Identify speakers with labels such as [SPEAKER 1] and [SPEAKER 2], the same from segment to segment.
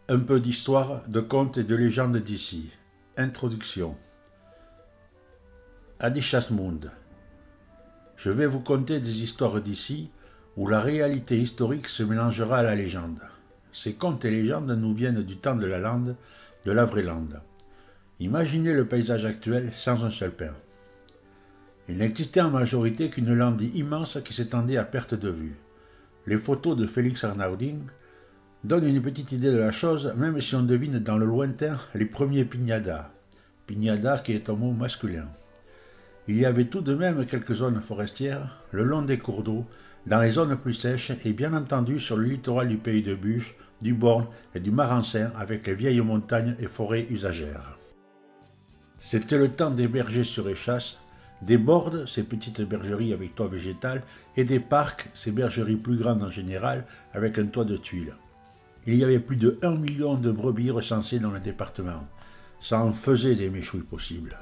[SPEAKER 1] Un peu d'histoire, de contes et de légendes d'ici. Introduction. Adishasmund. Je vais vous conter des histoires d'ici où la réalité historique se mélangera à la légende. Ces contes et légendes nous viennent du temps de la lande, de la vraie lande. Imaginez le paysage actuel sans un seul pin. Il n'existait en majorité qu'une lande immense qui s'étendait à perte de vue. Les photos de Félix Arnaudin donnent une petite idée de la chose, même si on devine dans le lointain les premiers piñadas. Piñada qui est un mot masculin. Il y avait tout de même quelques zones forestières, le long des cours d'eau, dans les zones plus sèches et bien entendu sur le littoral du pays de Buche, du Born et du Marensin avec les vieilles montagnes et forêts usagères. C'était le temps des bergers sur échasse, des bordes, ces petites bergeries avec toit végétal, et des parcs, ces bergeries plus grandes en général, avec un toit de tuiles. Il y avait plus de 1 million de brebis recensées dans le département. Ça en faisait des méchouilles possibles.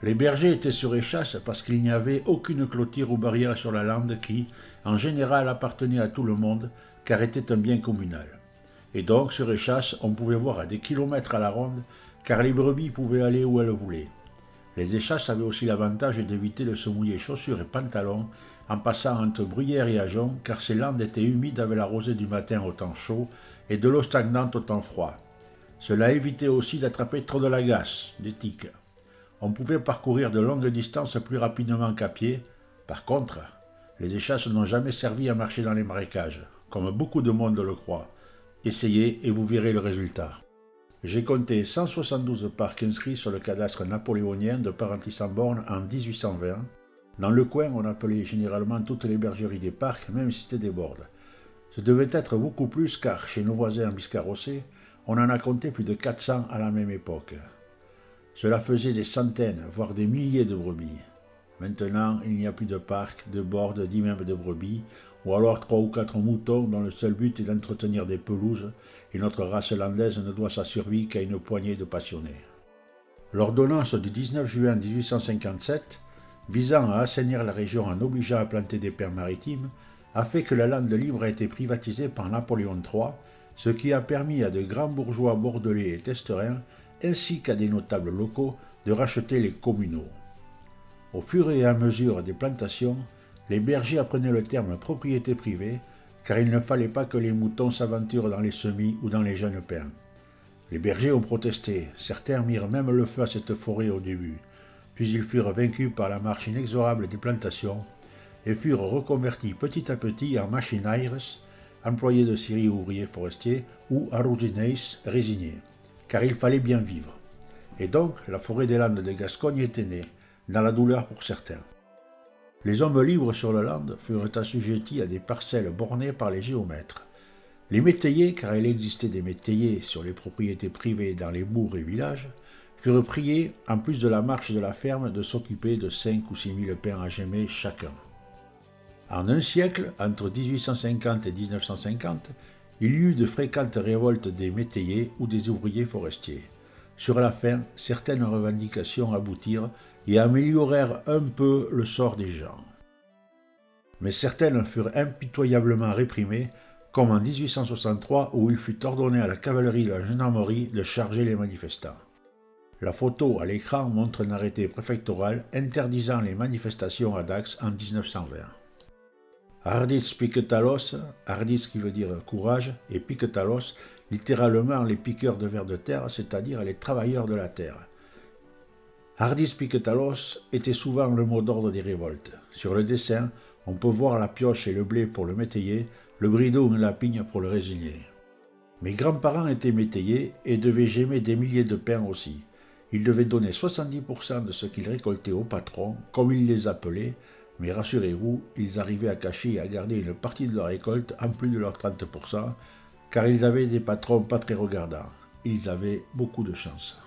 [SPEAKER 1] Les bergers étaient sur échasse parce qu'il n'y avait aucune clôture ou barrière sur la lande qui, en général, appartenait à tout le monde, car était un bien communal. Et donc, sur échasse, on pouvait voir à des kilomètres à la ronde, car les brebis pouvaient aller où elles voulaient. Les échasses avaient aussi l'avantage d'éviter de se mouiller chaussures et pantalons en passant entre bruyères et ajoncs, car ces landes étaient humides avec la rosée du matin au temps chaud et de l'eau stagnante au temps froid. Cela évitait aussi d'attraper trop de l'agace, des tiques. On pouvait parcourir de longues distances plus rapidement qu'à pied. Par contre, les échasses n'ont jamais servi à marcher dans les marécages, comme beaucoup de monde le croit. Essayez et vous verrez le résultat. J'ai compté 172 parcs inscrits sur le cadastre napoléonien de Parentis-en-Born en 1820. Dans le coin, on appelait généralement toutes les bergeries des parcs, même si c'était des bordes. Ce devait être beaucoup plus car, chez nos voisins en Biscarrossais, on en a compté plus de 400 à la même époque. Cela faisait des centaines, voire des milliers de brebis. Maintenant, il n'y a plus de parcs, de bordes, ni même de brebis, ou alors 3 ou 4 moutons dont le seul but est d'entretenir des pelouses, et notre race landaise ne doit sa survie qu'à une poignée de passionnés. L'ordonnance du 19 juin 1857, visant à assainir la région en obligeant à planter des pins maritimes, a fait que la lande libre a été privatisée par Napoléon III, ce qui a permis à de grands bourgeois bordelais et testerins, ainsi qu'à des notables locaux, de racheter les communaux. Au fur et à mesure des plantations, les bergers apprenaient le terme propriété privée, car il ne fallait pas que les moutons s'aventurent dans les semis ou dans les jeunes pins. Les bergers ont protesté, certains mirent même le feu à cette forêt au début, puis ils furent vaincus par la marche inexorable des plantations et furent reconvertis petit à petit en machinaires, employés de scieries ou ouvriers forestiers, ou arrozines, résignés, car il fallait bien vivre. Et donc, la forêt des Landes de Gascogne était née, dans la douleur pour certains. Les hommes libres sur la lande furent assujettis à des parcelles bornées par les géomètres. Les métayers, car il existait des métayers sur les propriétés privées dans les bourgs et villages, furent priés, en plus de la marche de la ferme, de s'occuper de 5 ou 6 000 pins à gémer chacun. En un siècle, entre 1850 et 1950, il y eut de fréquentes révoltes des métayers ou des ouvriers forestiers. Sur la fin, certaines revendications aboutirent et améliorèrent un peu le sort des gens. Mais certaines furent impitoyablement réprimées, comme en 1863 où il fut ordonné à la cavalerie de la gendarmerie de charger les manifestants. La photo à l'écran montre un arrêté préfectoral interdisant les manifestations à Dax en 1920. Ardis piquetalos, ardis qui veut dire courage, et piquetalos, littéralement les piqueurs de vers de terre, c'est-à-dire les travailleurs de la terre. Ardis piquetalos était souvent le mot d'ordre des révoltes. Sur le dessin, on peut voir la pioche et le blé pour le métayer, le bridon et la pigne pour le résigner. Mes grands-parents étaient métayers et devaient gémer des milliers de pins aussi. Ils devaient donner 70% de ce qu'ils récoltaient aux patrons, comme ils les appelaient, mais rassurez-vous, ils arrivaient à cacher et à garder une partie de leur récolte en plus de leurs 30%, car ils avaient des patrons pas très regardants. Ils avaient beaucoup de chance.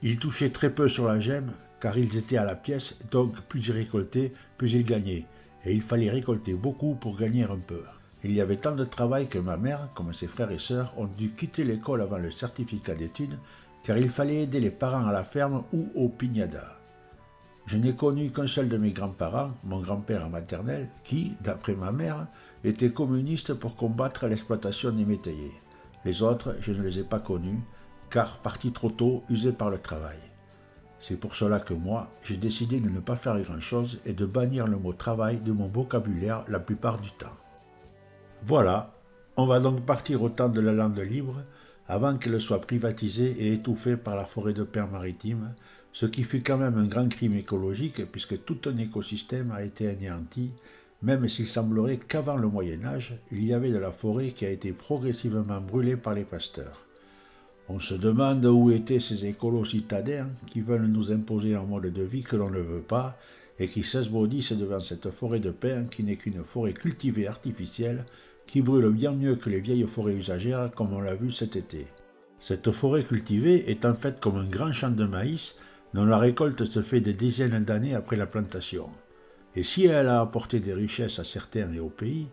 [SPEAKER 1] Ils touchaient très peu sur la gemme, car ils étaient à la pièce, donc plus ils récoltaient, plus ils gagnaient. Et il fallait récolter beaucoup pour gagner un peu. Il y avait tant de travail que ma mère, comme ses frères et sœurs, ont dû quitter l'école avant le certificat d'études, car il fallait aider les parents à la ferme ou au pignada. Je n'ai connu qu'un seul de mes grands-parents, mon grand-père maternel, qui, d'après ma mère, était communiste pour combattre l'exploitation des métayers. Les autres, je ne les ai pas connus, car partis trop tôt, usés par le travail. C'est pour cela que moi, j'ai décidé de ne pas faire grand-chose et de bannir le mot travail de mon vocabulaire la plupart du temps. Voilà, on va donc partir au temps de la lande libre, avant qu'elle soit privatisée et étouffée par la forêt de pins maritime, ce qui fut quand même un grand crime écologique puisque tout un écosystème a été anéanti, même s'il semblerait qu'avant le Moyen-Âge, il y avait de la forêt qui a été progressivement brûlée par les pasteurs. On se demande où étaient ces écolos citadins qui veulent nous imposer un mode de vie que l'on ne veut pas et qui s'esbaudissent devant cette forêt de pins qui n'est qu'une forêt cultivée artificielle qui brûle bien mieux que les vieilles forêts usagères comme on l'a vu cet été. Cette forêt cultivée est en fait comme un grand champ de maïs dont la récolte se fait des dizaines d'années après la plantation. Et si elle a apporté des richesses à certains et au pays,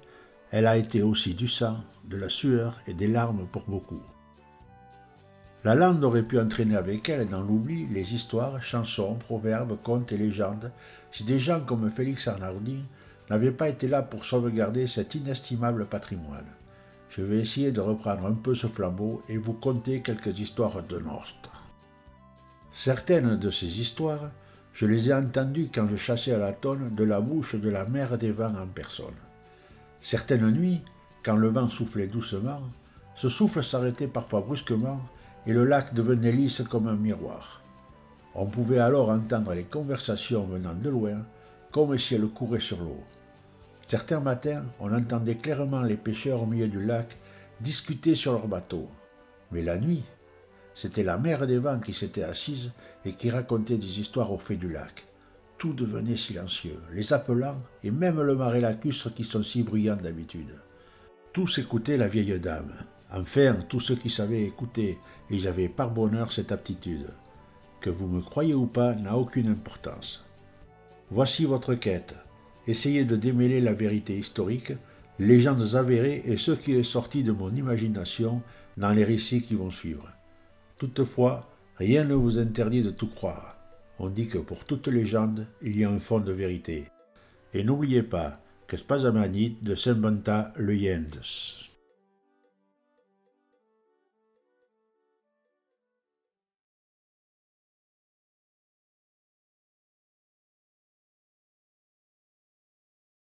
[SPEAKER 1] elle a été aussi du sang, de la sueur et des larmes pour beaucoup. La lande aurait pu entraîner avec elle dans l'oubli les histoires, chansons, proverbes, contes et légendes si des gens comme Félix Arnaudin n'avaient pas été là pour sauvegarder cet inestimable patrimoine. Je vais essayer de reprendre un peu ce flambeau et vous conter quelques histoires de Norst. Certaines de ces histoires, je les ai entendues quand je chassais à la tonne de la bouche de la mère des vents en personne. Certaines nuits, quand le vent soufflait doucement, ce souffle s'arrêtait parfois brusquement et le lac devenait lisse comme un miroir. On pouvait alors entendre les conversations venant de loin, comme si elles couraient sur l'eau. Certains matins, on entendait clairement les pêcheurs au milieu du lac discuter sur leur bateau. Mais la nuit, c'était la mère des vents qui s'était assise et qui racontait des histoires au fait du lac. Tout devenait silencieux, les appelant, et même le marais lacustre qui sont si bruyants d'habitude. Tous écoutaient la vieille dame. Enfin, tous ceux qui savaient écouter, et j'avais par bonheur cette aptitude. Que vous me croyez ou pas n'a aucune importance. Voici votre quête. Essayez de démêler la vérité historique, légendes avérées et ce qui est sorti de mon imagination dans les récits qui vont suivre. Toutefois, rien ne vous interdit de tout croire. On dit que pour toute légende, il y a un fond de vérité. Et n'oubliez pas que Spazamanit de Saint-Banta le Yendes.